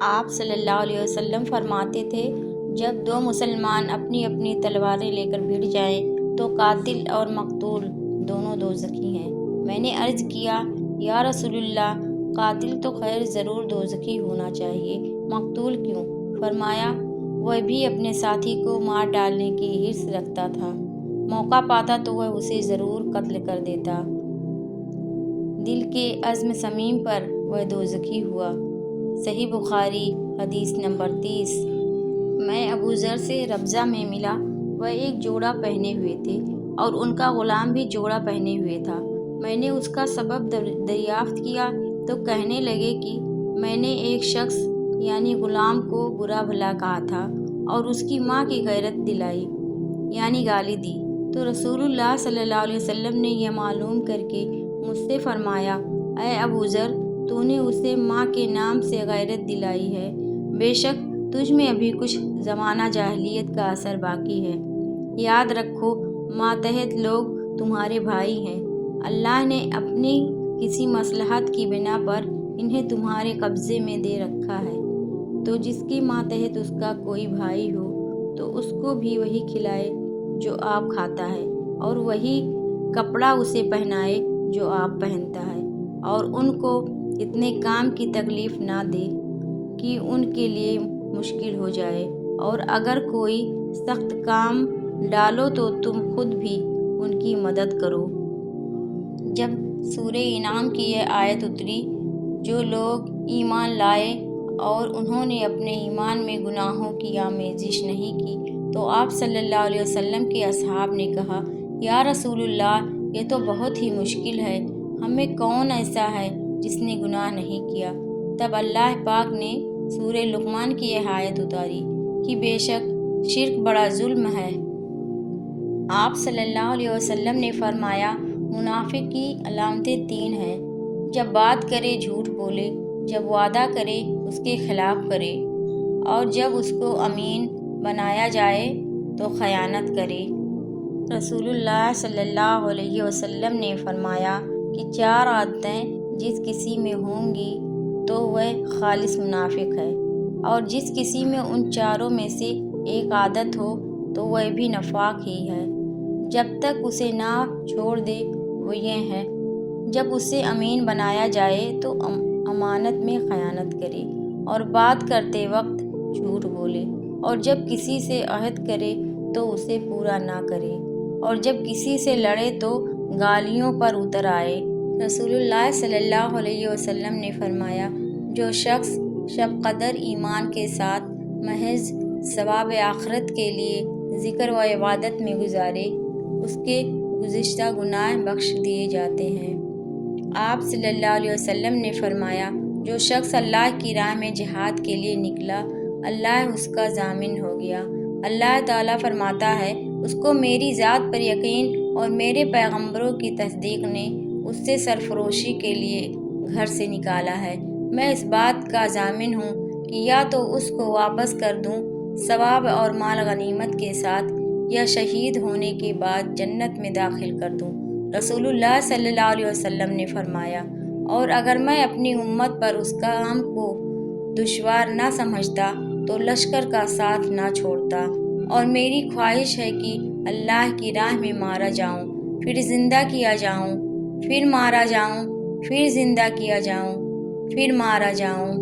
آپ صلی اللہ علیہ وسلم فرماتے تھے، جب دو مسلمان اپنی اپنی تلواریں لے کر بھڑ جائیں تو قاتل اور مقتول دونوں دوزخی ہیں۔ میں نے عرض کیا، یا رسول اللہ، قاتل تو خیر ضرور دوزخی ہونا چاہیے، مقتول کیوں؟ فرمایا، وہ بھی اپنے ساتھی کو مار ڈالنے کی حرص رکھتا تھا، موقع پاتا تو وہ اسے ضرور قتل کر دیتا، دل کے عزم صمیم پر وہ دوزخی ہوا۔ صحیح بخاری، حدیث نمبر 30۔ میں ابو ذر سے ربضہ میں ملا، وہ ایک جوڑا پہنے ہوئے تھے اور ان کا غلام بھی جوڑا پہنے ہوئے تھا۔ میں نے اس کا سبب دریافت کیا تو کہنے لگے کہ میں نے ایک شخص یعنی غلام کو برا بھلا کہا تھا اور اس کی ماں کی غیرت دلائی یعنی گالی دی، تو رسول اللہ صلی اللہ علیہ وسلم نے یہ معلوم کر کے مجھ سے فرمایا، اے ابو ذر، تو نے اسے ماں کے نام سے غیرت دلائی ہے، بے شک تجھ میں ابھی کچھ زمانہ جاہلیت کا اثر باقی ہے۔ یاد رکھو، ماتحت لوگ تمہارے بھائی ہیں، اللہ نے اپنی کسی مصلحت کی بنا پر انہیں تمہارے قبضے میں دے رکھا ہے، تو جس کے ماتحت اس کا کوئی بھائی ہو تو اس کو بھی وہی کھلائے جو آپ کھاتا ہے، اور وہی کپڑا اسے پہنائے جو آپ پہنتا ہے، اور ان کو اتنے کام کی تکلیف نہ دے کہ ان کے لیے مشکل ہو جائے، اور اگر کوئی سخت کام ڈالو تو تم خود بھی ان کی مدد کرو۔ جب سورہ انعام کی یہ آیت اتری، جو لوگ ایمان لائے اور انہوں نے اپنے ایمان میں گناہوں کی آمیزش نہیں کی، تو آپ صلی اللہ علیہ وسلم کے اصحاب نے کہا، یا رسول اللہ، یہ تو بہت ہی مشکل ہے، ہم میں کون ایسا ہے جس نے گناہ نہیں کیا؟ تب اللہ پاک نے سورہ لقمان کی یہ آیت اتاری کہ بے شک شرک بڑا ظلم ہے۔ آپ صلی اللہ علیہ وسلم نے فرمایا، منافق کی علامتیں 3 ہیں، جب بات کرے جھوٹ بولے، جب وعدہ کرے اس کے خلاف کرے، اور جب اس کو امین بنایا جائے تو خیانت کرے۔ رسول اللہ صلی اللہ علیہ وسلم نے فرمایا کہ 4 عادتیں جس کسی میں ہوں گی تو وہ خالص منافق ہے، اور جس کسی میں ان 4 میں سے ایک عادت ہو تو وہ بھی نفاق ہی ہے، جب تک اسے نہ چھوڑ دے۔ وہ یہ ہے، جب اسے امین بنایا جائے تو امانت میں خیانت کرے، اور بات کرتے وقت جھوٹ بولے، اور جب کسی سے عہد کرے تو اسے پورا نہ کرے، اور جب کسی سے لڑے تو گالیوں پر اتر آئے۔ رسول اللہ صلی اللہ علیہ وسلم نے فرمایا، جو شخص شب قدر ایمان کے ساتھ محض ثواب آخرت کے لیے ذکر و عبادت میں گزارے، اس کے گزشتہ گناہ بخش دیے جاتے ہیں۔ آپ صلی اللہ علیہ وسلم نے فرمایا، جو شخص اللہ کی راہ میں جہاد کے لیے نکلا، اللہ اس کا ضامن ہو گیا۔ اللہ تعالیٰ فرماتا ہے، اس کو میری ذات پر یقین اور میرے پیغمبروں کی تصدیق نے اس سے سرفروشی کے لیے گھر سے نکالا ہے۔ میں اس بات کا ضامن ہوں کہ یا تو اس کو واپس کر دوں ثواب اور مال غنیمت کے ساتھ، یا شہید ہونے کے بعد جنت میں داخل کر دوں۔ رسول اللہ صلی اللہ علیہ وسلم نے فرمایا، اور اگر میں اپنی امت پر اس کام کو دشوار نہ سمجھتا تو لشکر کا ساتھ نہ چھوڑتا، اور میری خواہش ہے کہ اللہ کی راہ میں مارا جاؤں، پھر زندہ کیا جاؤں، پھر مارا جاؤں، پھر زندہ کیا جاؤں، پھر مارا جاؤں۔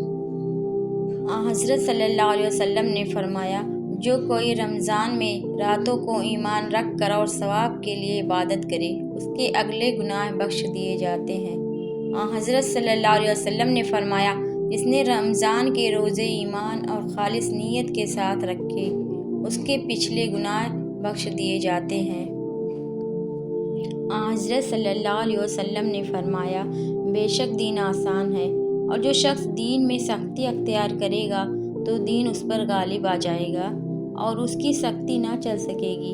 حضرت صلی اللہ علیہ وسلم نے فرمایا، جو کوئی رمضان میں راتوں کو ایمان رکھ کر اور ثواب کے لیے عبادت کرے، اس کے اگلے گناہ بخش دیے جاتے ہیں۔ حضرت صلی اللہ علیہ وسلم نے فرمایا، جس نے رمضان کے روزے ایمان اور خالص نیت کے ساتھ رکھے، اس کے پچھلے گناہ بخش دیے جاتے ہیں۔ حضرت صلی اللہ علیہ وسلم نے فرمایا، بے شک دین آسان ہے، اور جو شخص دین میں سختی اختیار کرے گا تو دین اس پر غالب آ جائے گا اور اس کی سختی نہ چل سکے گی۔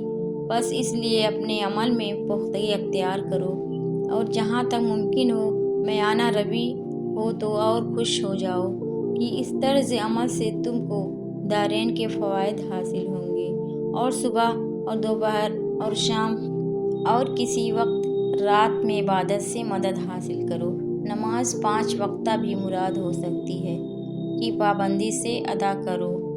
بس اس لیے اپنے عمل میں پختگی اختیار کرو، اور جہاں تک ممکن ہو میانہ روی ہو تو اور خوش ہو جاؤ کہ اس طرز عمل سے تم کو دارین کے فوائد حاصل ہوں گے، اور صبح اور دوپہر اور شام اور کسی وقت رات میں عبادت سے مدد حاصل کرو۔ نماز 5 وقتہ بھی مراد ہو سکتی ہے کی پابندی سے ادا کرو۔